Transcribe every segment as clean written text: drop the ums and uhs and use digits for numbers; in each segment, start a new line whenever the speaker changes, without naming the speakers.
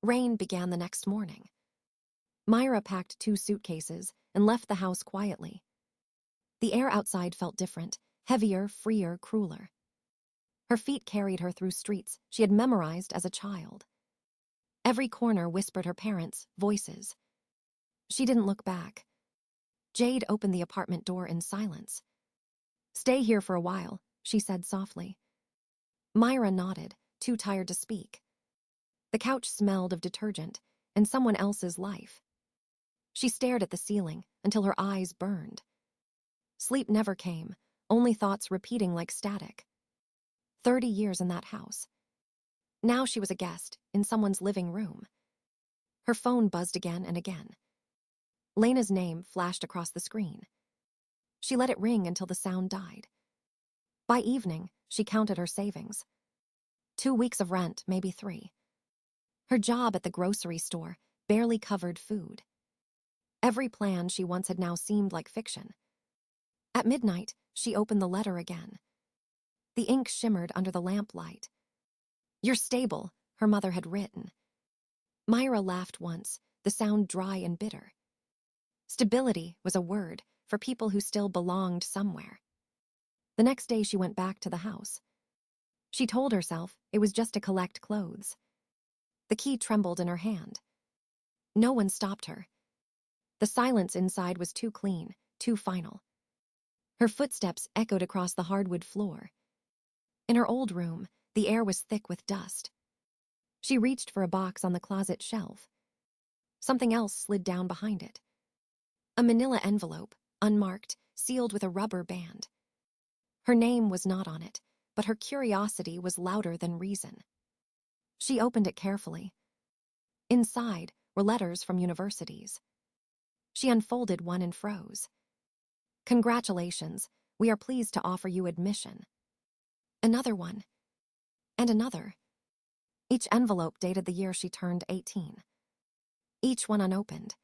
Rain began the next morning. Myra packed 2 suitcases and left the house quietly. The air outside felt different, heavier, freer, crueler. Her feet carried her through streets she had memorized as a child. Every corner whispered her parents' voices. She didn't look back. Jade opened the apartment door in silence. "Stay here for a while," she said softly. Myra nodded, too tired to speak. The couch smelled of detergent and someone else's life. She stared at the ceiling until her eyes burned. Sleep never came, only thoughts repeating like static. 30 years in that house. Now she was a guest in someone's living room. Her phone buzzed again and again. Lena's name flashed across the screen. She let it ring until the sound died. By evening, she counted her savings. 2 weeks of rent, maybe 3. Her job at the grocery store barely covered food. Every plan she once had now seemed like fiction. At midnight, she opened the letter again. The ink shimmered under the lamplight. "You're stable," her mother had written. Myra laughed once, the sound dry and bitter. Stability was a word for people who still belonged somewhere. The next day she went back to the house. She told herself it was just to collect clothes. The key trembled in her hand. No one stopped her. The silence inside was too clean, too final. Her footsteps echoed across the hardwood floor. In her old room, the air was thick with dust. She reached for a box on the closet shelf. Something else slid down behind it. A manila envelope, unmarked, sealed with a rubber band. Her name was not on it, but her curiosity was louder than reason. She opened it carefully. Inside were letters from universities. She unfolded one and froze. "Congratulations, we are pleased to offer you admission." Another one. And another. Each envelope dated the year she turned 18. Each one unopened.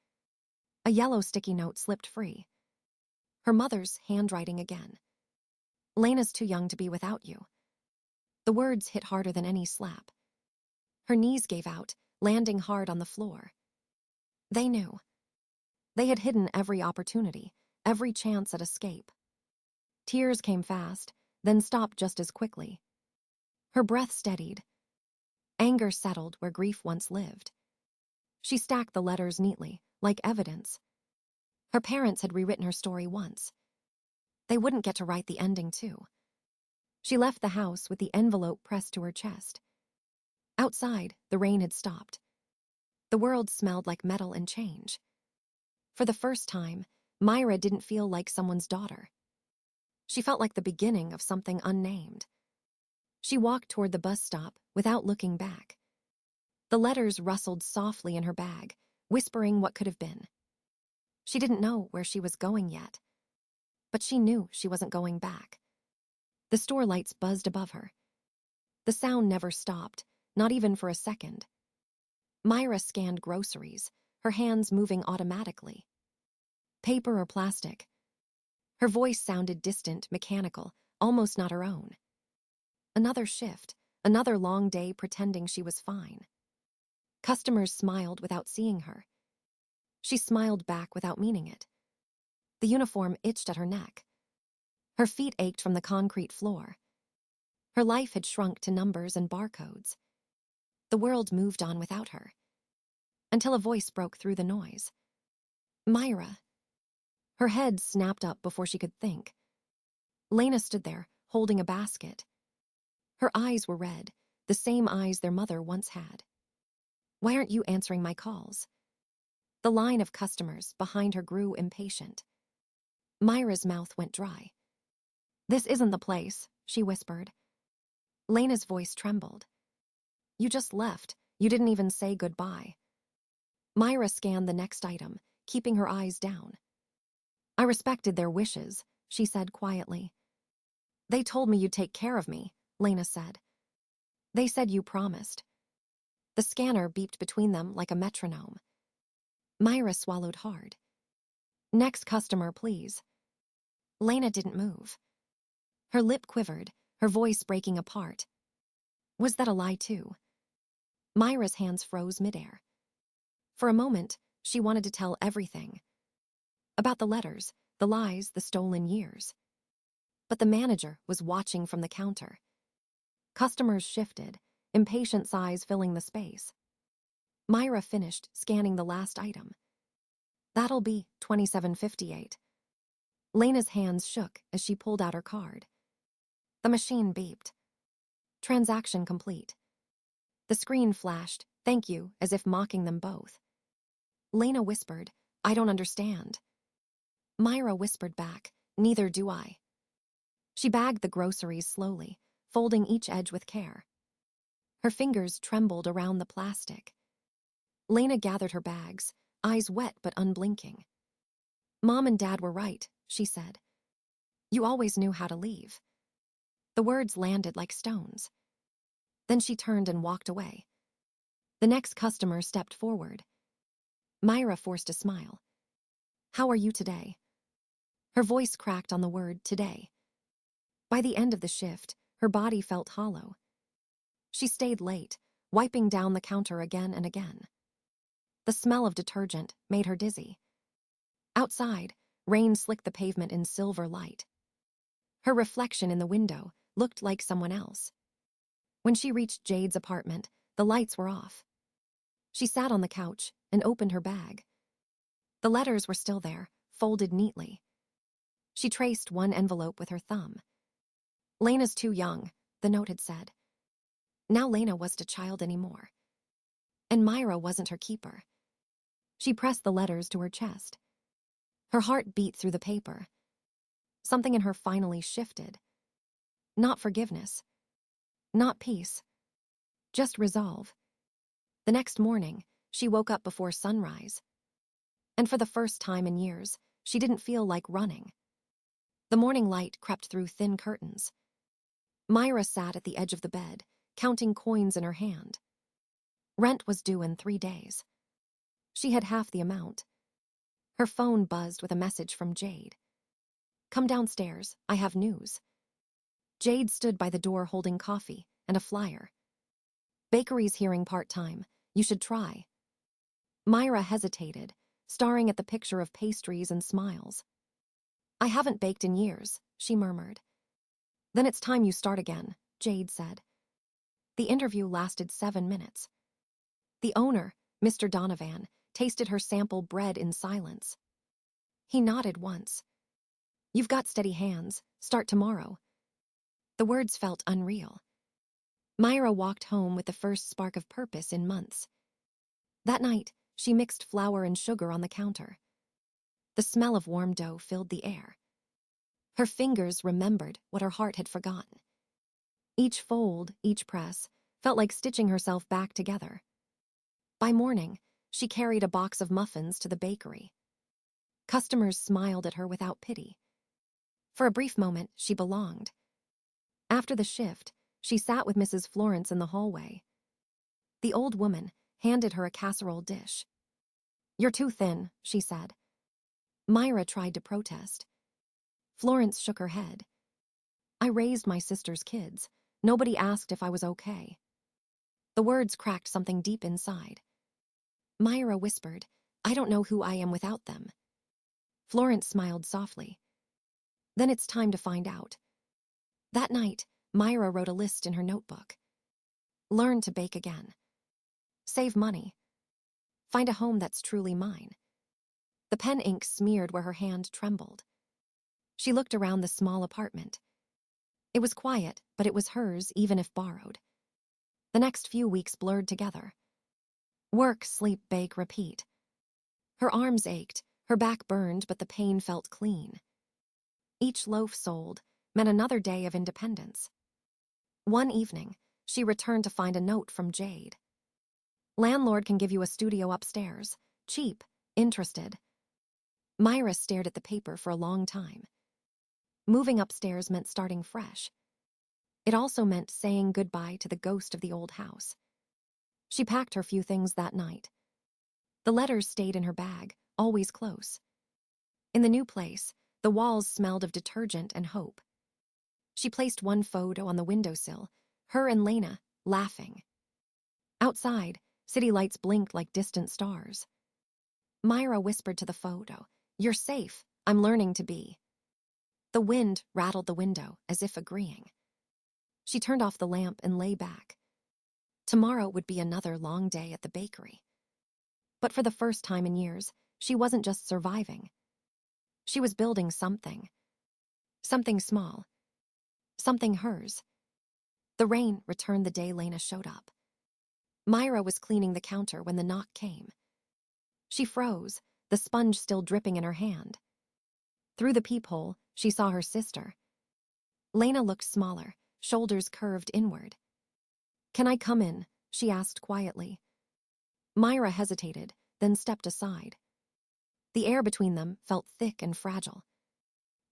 A yellow sticky note slipped free. Her mother's handwriting again. "Lena's too young to be without you." The words hit harder than any slap. Her knees gave out, landing hard on the floor. They knew. They had hidden every opportunity, every chance at escape. Tears came fast, then stopped just as quickly. Her breath steadied. Anger settled where grief once lived. She stacked the letters neatly, like evidence. Her parents had rewritten her story once. They wouldn't get to write the ending, too. She left the house with the envelope pressed to her chest. Outside, the rain had stopped. The world smelled like metal and change. For the first time, Myra didn't feel like someone's daughter. She felt like the beginning of something unnamed. She walked toward the bus stop without looking back. The letters rustled softly in her bag, whispering what could have been. She didn't know where she was going yet, but she knew she wasn't going back. The store lights buzzed above her. The sound never stopped, not even for a second. Myra scanned groceries, her hands moving automatically. Paper or plastic? Her voice sounded distant, mechanical, almost not her own. Another shift, another long day pretending she was fine. Customers smiled without seeing her. She smiled back without meaning it. The uniform itched at her neck. Her feet ached from the concrete floor. Her life had shrunk to numbers and barcodes. The world moved on without her. Until a voice broke through the noise. "Myra." Her head snapped up before she could think. Lena stood there, holding a basket. Her eyes were red, the same eyes their mother once had. "Why aren't you answering my calls?" The line of customers behind her grew impatient. Myra's mouth went dry. "This isn't the place," she whispered. Lena's voice trembled. "You just left. You didn't even say goodbye." Myra scanned the next item, keeping her eyes down. "I respected their wishes," she said quietly. "They told me you'd take care of me," Lena said. "They said you promised." The scanner beeped between them like a metronome. Myra swallowed hard. "Next customer, please." Lena didn't move. Her lip quivered, her voice breaking apart. Was that a lie, too? Myra's hands froze midair. For a moment, she wanted to tell everything. About the letters, the lies, the stolen years. But the manager was watching from the counter. Customers shifted, impatient sighs filling the space. Myra finished scanning the last item. That'll be $27.58. Lena's hands shook as she pulled out her card. The machine beeped. Transaction complete. The screen flashed, thank you, as if mocking them both. Lena whispered, I don't understand. Myra whispered back, neither do I. She bagged the groceries slowly, folding each edge with care. Her fingers trembled around the plastic. Lena gathered her bags, eyes wet but unblinking. Mom and Dad were right, she said. You always knew how to leave. The words landed like stones. Then she turned and walked away. The next customer stepped forward. Myra forced a smile. How are you today? Her voice cracked on the word today. By the end of the shift, her body felt hollow. She stayed late, wiping down the counter again and again. The smell of detergent made her dizzy. Outside, rain slicked the pavement in silver light. Her reflection in the window looked like someone else. When she reached Jade's apartment, the lights were off. She sat on the couch and opened her bag. The letters were still there, folded neatly. She traced one envelope with her thumb. Lena's too young, the note had said. Now Lena wasn't a child anymore. And Myra wasn't her keeper. She pressed the letters to her chest. Her heart beat through the paper. Something in her finally shifted. Not forgiveness. Not peace. Just resolve. The next morning, she woke up before sunrise. And for the first time in years, she didn't feel like running. The morning light crept through thin curtains. Myra sat at the edge of the bed, counting coins in her hand. Rent was due in 3 days. She had half the amount. Her phone buzzed with a message from Jade. Come downstairs, I have news. Jade stood by the door holding coffee and a flyer. Bakery's hearing part-time. You should try. Myra hesitated, staring at the picture of pastries and smiles. I haven't baked in years, she murmured. Then it's time you start again, Jade said. The interview lasted 7 minutes. The owner, Mr. Donovan, tasted her sample bread in silence. He nodded once. You've got steady hands. Start tomorrow. The words felt unreal. Myra walked home with the first spark of purpose in months. That night, she mixed flour and sugar on the counter. The smell of warm dough filled the air. Her fingers remembered what her heart had forgotten. Each fold, each press, felt like stitching herself back together. By morning, she carried a box of muffins to the bakery. Customers smiled at her without pity. For a brief moment, she belonged. After the shift, she sat with Mrs. Florence in the hallway. The old woman handed her a casserole dish. You're too thin, she said. Myra tried to protest. Florence shook her head. I raised my sister's kids. Nobody asked if I was okay. The words cracked something deep inside. Myra whispered, I don't know who I am without them. Florence smiled softly. Then it's time to find out. That night, Myra wrote a list in her notebook. Learn to bake again. Save money. Find a home that's truly mine. The pen ink smeared where her hand trembled. She looked around the small apartment. It was quiet, but it was hers even if borrowed. The next few weeks blurred together. Work, sleep, bake, repeat. Her arms ached, her back burned, but the pain felt clean. Each loaf sold meant another day of independence. One evening, she returned to find a note from Jade. Landlord can give you a studio upstairs. Cheap. Interested. Myra stared at the paper for a long time. Moving upstairs meant starting fresh. It also meant saying goodbye to the ghost of the old house. She packed her few things that night. The letters stayed in her bag, always close. In the new place, the walls smelled of detergent and hope. She placed one photo on the windowsill, her and Lena, laughing. Outside, city lights blinked like distant stars. Myra whispered to the photo, "You're safe. I'm learning to be." The wind rattled the window as if agreeing. She turned off the lamp and lay back. Tomorrow would be another long day at the bakery. But for the first time in years, she wasn't just surviving. She was building something. Something small. Something hers. The rain returned the day Lena showed up. Myra was cleaning the counter when the knock came. She froze, the sponge still dripping in her hand. Through the peephole, she saw her sister. Lena looked smaller, shoulders curved inward. "Can I come in?" she asked quietly. Myra hesitated, then stepped aside. The air between them felt thick and fragile.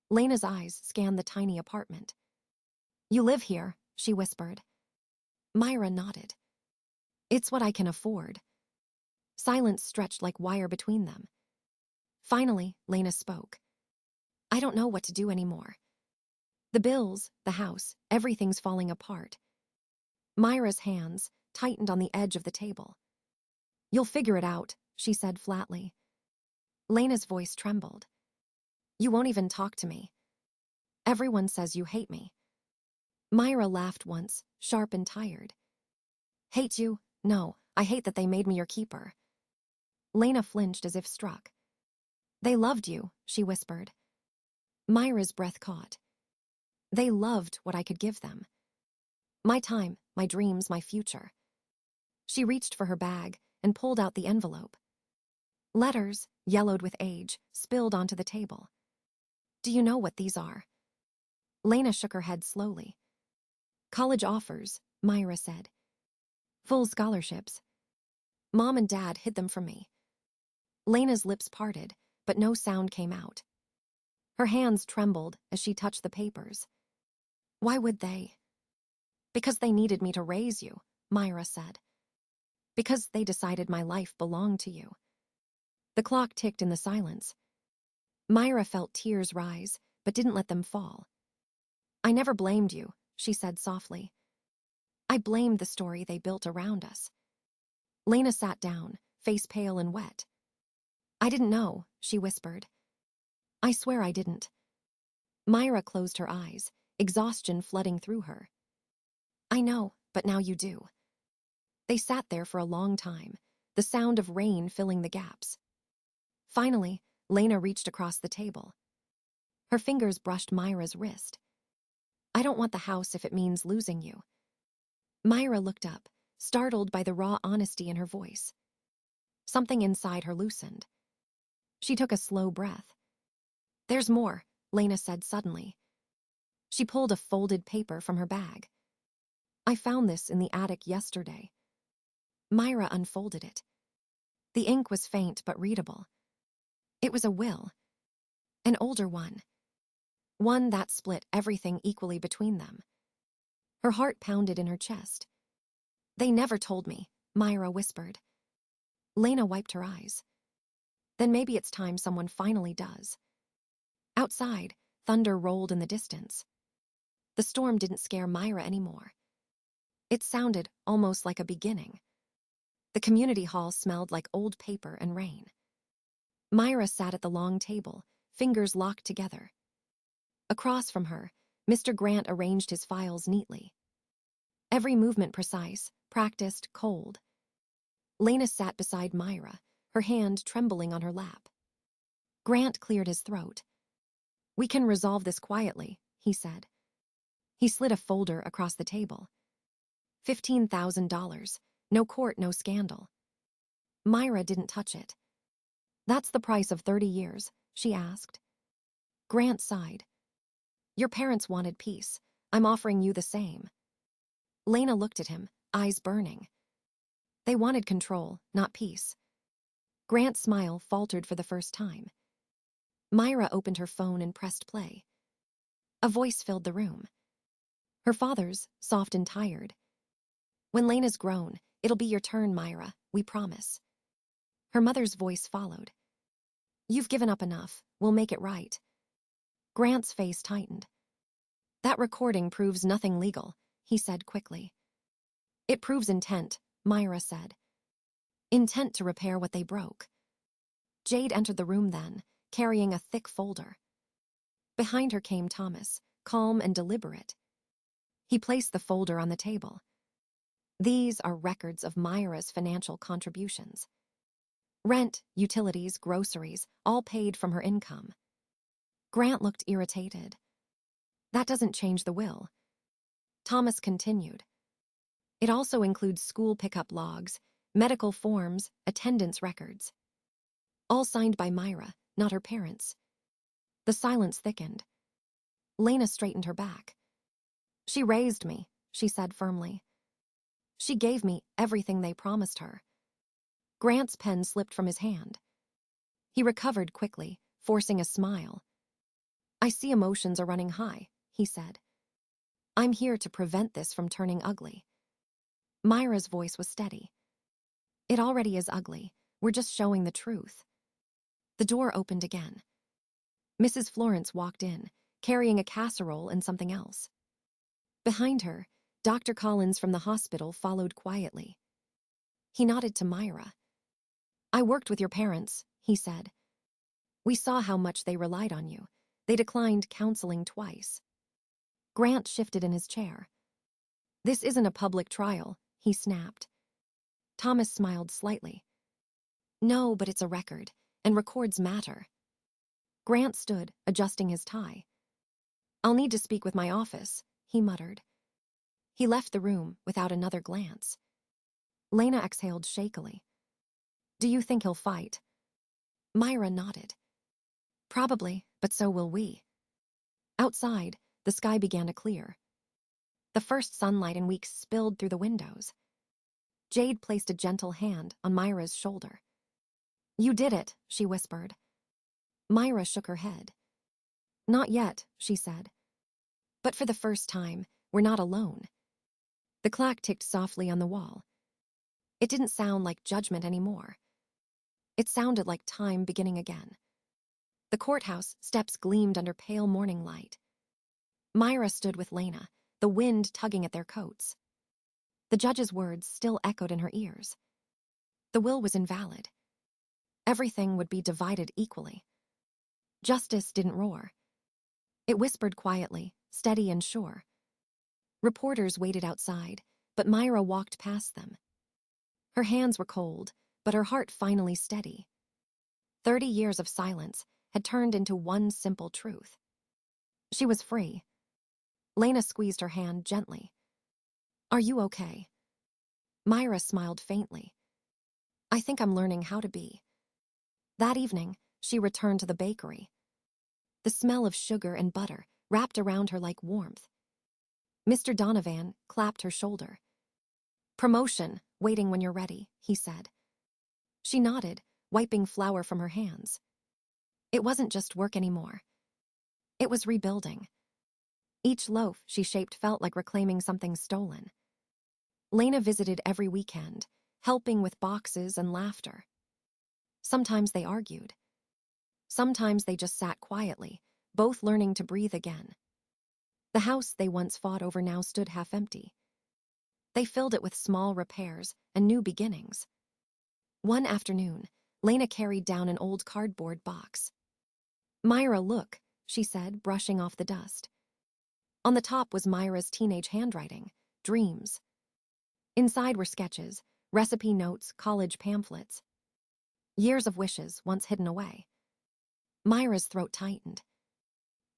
Lena's eyes scanned the tiny apartment. "You live here," she whispered. Myra nodded. "It's what I can afford." Silence stretched like wire between them. Finally, Lena spoke. "I don't know what to do anymore. The bills, the house, everything's falling apart." Myra's hands tightened on the edge of the table. "You'll figure it out," she said flatly. Lena's voice trembled. "You won't even talk to me. Everyone says you hate me." Myra laughed once, sharp and tired. "Hate you? No, I hate that they made me your keeper." Lena flinched as if struck. "They loved you," she whispered. Myra's breath caught. "They loved what I could give them. My time, my dreams, my future." She reached for her bag and pulled out the envelope. Letters, yellowed with age, spilled onto the table. "Do you know what these are?" Lena shook her head slowly. "College offers," Myra said. "Full scholarships. Mom and Dad hid them from me." Lena's lips parted, but no sound came out. Her hands trembled as she touched the papers. "Why would they?" "Because they needed me to raise you," Myra said. "Because they decided my life belonged to you." The clock ticked in the silence. Myra felt tears rise, but didn't let them fall. "I never blamed you," she said softly. "I blamed the story they built around us." Lena sat down, face pale and wet. "I didn't know," she whispered. "I swear I didn't." Myra closed her eyes, exhaustion flooding through her. "I know, but now you do." They sat there for a long time, the sound of rain filling the gaps. Finally, Lena reached across the table. Her fingers brushed Myra's wrist. "I don't want the house if it means losing you." Myra looked up, startled by the raw honesty in her voice. Something inside her loosened. She took a slow breath. "There's more," Lena said suddenly. She pulled a folded paper from her bag. "I found this in the attic yesterday." Myra unfolded it. The ink was faint but readable. It was a will. An older one. One that split everything equally between them. Her heart pounded in her chest. "They never told me," Myra whispered. Lena wiped her eyes. "Then maybe it's time someone finally does." Outside, thunder rolled in the distance. The storm didn't scare Myra anymore. It sounded almost like a beginning. The community hall smelled like old paper and rain. Myra sat at the long table, fingers locked together. Across from her, Mr. Grant arranged his files neatly. Every movement precise, practiced, cold. Lena sat beside Myra, her hand trembling on her lap. Grant cleared his throat. "We can resolve this quietly," he said. He slid a folder across the table. $15,000. No court, no scandal. Myra didn't touch it. "That's the price of 30 years, she asked. Grant sighed. "Your parents wanted peace. I'm offering you the same." Lena looked at him, eyes burning. "They wanted control, not peace." Grant's smile faltered for the first time. Myra opened her phone and pressed play. A voice filled the room. Her father's, soft and tired. "When Lena's grown, it'll be your turn, Myra, we promise." Her mother's voice followed. "You've given up enough. We'll make it right." Grant's face tightened. "That recording proves nothing legal," he said quickly. "It proves intent," Myra said, intent to repair what they broke. Jade entered the room then, carrying a thick folder. Behind her came Thomas, calm and deliberate. He placed the folder on the table. These are records of Myra's financial contributions. Rent, utilities, groceries, all paid from her income. Grant looked irritated. That doesn't change the will. Thomas continued. It also includes school pickup logs, medical forms, attendance records. All signed by Myra, not her parents. The silence thickened. Lena straightened her back. She raised me, she said firmly. She gave me everything they promised her. Grant's pen slipped from his hand. He recovered quickly, forcing a smile. I see emotions are running high, he said. I'm here to prevent this from turning ugly. Myra's voice was steady. It already is ugly. We're just showing the truth. The door opened again. Mrs. Florence walked in, carrying a casserole and something else. Behind her, Dr. Collins from the hospital followed quietly. He nodded to Myra. I worked with your parents, he said. We saw how much they relied on you. They declined counseling twice. Grant shifted in his chair. This isn't a public trial, he snapped. Thomas smiled slightly. No, but it's a record, and records matter. Grant stood, adjusting his tie. I'll need to speak with my office, he muttered. He left the room without another glance. Lena exhaled shakily. Do you think he'll fight? Myra nodded. Probably, but so will we. Outside, the sky began to clear. The first sunlight in weeks spilled through the windows. Jade placed a gentle hand on Myra's shoulder. You did it, she whispered. Myra shook her head. Not yet, she said. But for the first time, we're not alone. The clock ticked softly on the wall. It didn't sound like judgment anymore. It sounded like time beginning again. The courthouse steps gleamed under pale morning light. Myra stood with Lena, the wind tugging at their coats. The judge's words still echoed in her ears. The will was invalid. Everything would be divided equally. Justice didn't roar. It whispered quietly, steady and sure. Reporters waited outside, but Myra walked past them. Her hands were cold, but her heart finally steady. 30 years of silence had turned into one simple truth. She was free. Lena squeezed her hand gently. Are you okay? Myra smiled faintly. I think I'm learning how to be. That evening, she returned to the bakery. The smell of sugar and butter wrapped around her like warmth. Mr. Donovan clapped her shoulder. Promotion, waiting when you're ready, he said. She nodded, wiping flour from her hands. It wasn't just work anymore. It was rebuilding. Each loaf she shaped felt like reclaiming something stolen. Lena visited every weekend, helping with boxes and laughter. Sometimes they argued. Sometimes they just sat quietly, both learning to breathe again. The house they once fought over now stood half empty. They filled it with small repairs and new beginnings. One afternoon, Lena carried down an old cardboard box. Myra, look, she said, brushing off the dust. On the top was Myra's teenage handwriting, dreams. Inside were sketches, recipe notes, college pamphlets. Years of wishes once hidden away. Myra's throat tightened.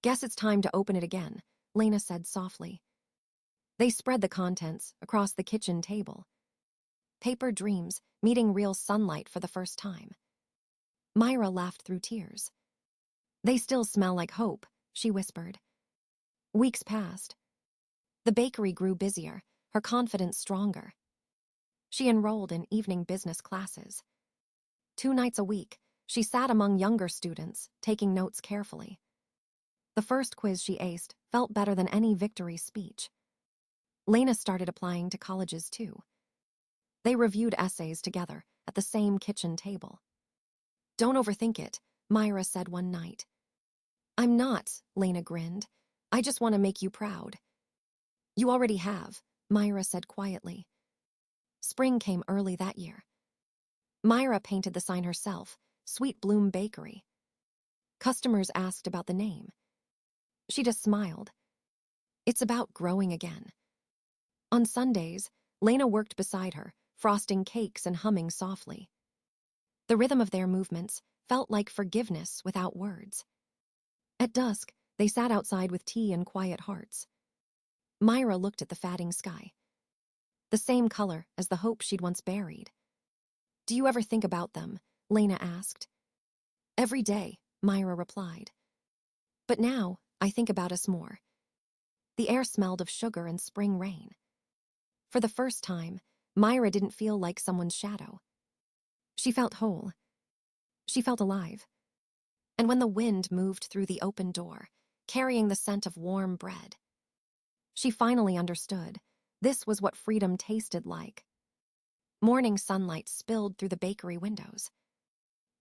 Guess it's time to open it again, Lena said softly. They spread the contents across the kitchen table. Paper dreams meeting real sunlight for the first time. Myra laughed through tears. They still smell like hope, she whispered. Weeks passed. The bakery grew busier, her confidence stronger. She enrolled in evening business classes. 2 nights a week, she sat among younger students, taking notes carefully. The first quiz she aced felt better than any victory speech. Lena started applying to colleges too. They reviewed essays together at the same kitchen table. Don't overthink it, Myra said one night. I'm not, Lena grinned. I just want to make you proud. You already have, Myra said quietly. Spring came early that year. Myra painted the sign herself, Sweet Bloom Bakery. Customers asked about the name. She just smiled. It's about growing again. On Sundays, Lena worked beside her, frosting cakes and humming softly. The rhythm of their movements felt like forgiveness without words. At dusk, they sat outside with tea and quiet hearts. Myra looked at the fading sky. The same color as the hope she'd once buried. Do you ever think about them? Lena asked. Every day, Myra replied. But now, I think about us more. The air smelled of sugar and spring rain. For the first time, Myra didn't feel like someone's shadow. She felt whole. She felt alive. And when the wind moved through the open door, carrying the scent of warm bread, she finally understood. This was what freedom tasted like. Morning sunlight spilled through the bakery windows.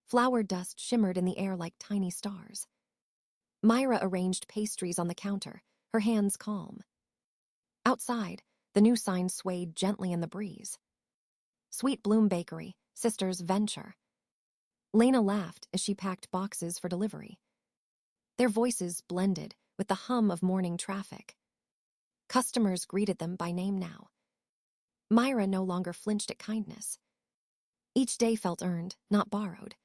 Flour dust shimmered in the air like tiny stars. Myra arranged pastries on the counter, her hands calm. Outside, the new sign swayed gently in the breeze. Sweet Bloom Bakery, Sister's Venture. Lena laughed as she packed boxes for delivery. Their voices blended with the hum of morning traffic. Customers greeted them by name now. Myra no longer flinched at kindness. Each day felt earned, not borrowed.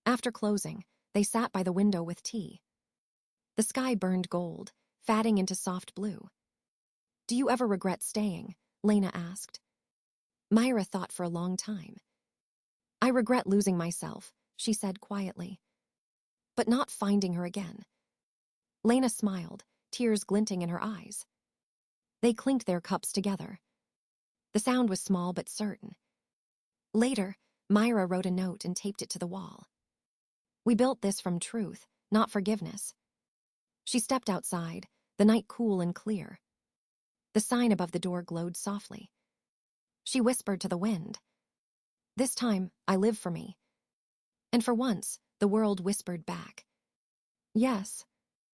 After closing, they sat by the window with tea. The sky burned gold, fading into soft blue. Do you ever regret staying? Lena asked. Myra thought for a long time. I regret losing myself, she said quietly. But not finding her again. Lena smiled, tears glinting in her eyes. They clinked their cups together. The sound was small but certain. Later, Myra wrote a note and taped it to the wall. We built this from truth, not forgiveness. She stepped outside, the night cool and clear. The sign above the door glowed softly. She whispered to the wind. This time, I live for me. And for once, the world whispered back. Yes.